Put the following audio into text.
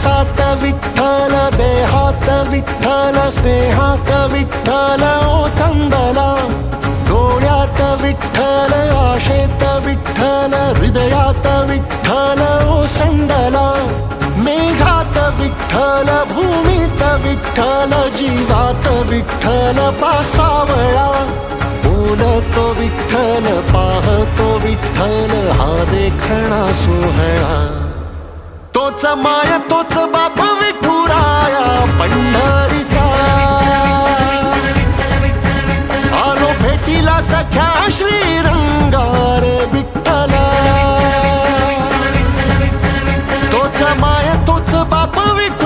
श्वासात विठ्ठल, देहात विठ्ठल, स्नेहात विठ्ठल ओथंबला. डोळ्यात विठ्ठल, आशेत विठ्ठल, हृदयात विठ्ठल ओसंडला. मेघात विठ्ठल, भूमीत विठ्ठल, जीवात विठ्ठल पासावळा. बोलतो विठ्ठल, पाहतो विठ्ठल, हा देखणा सोहळा. तोच माय तोच बाप विठुराया पंढरीचा. आलो भेटीला सख्या श्रीरंगार विठ्ठला. तोच माय तोच बाप विठुराया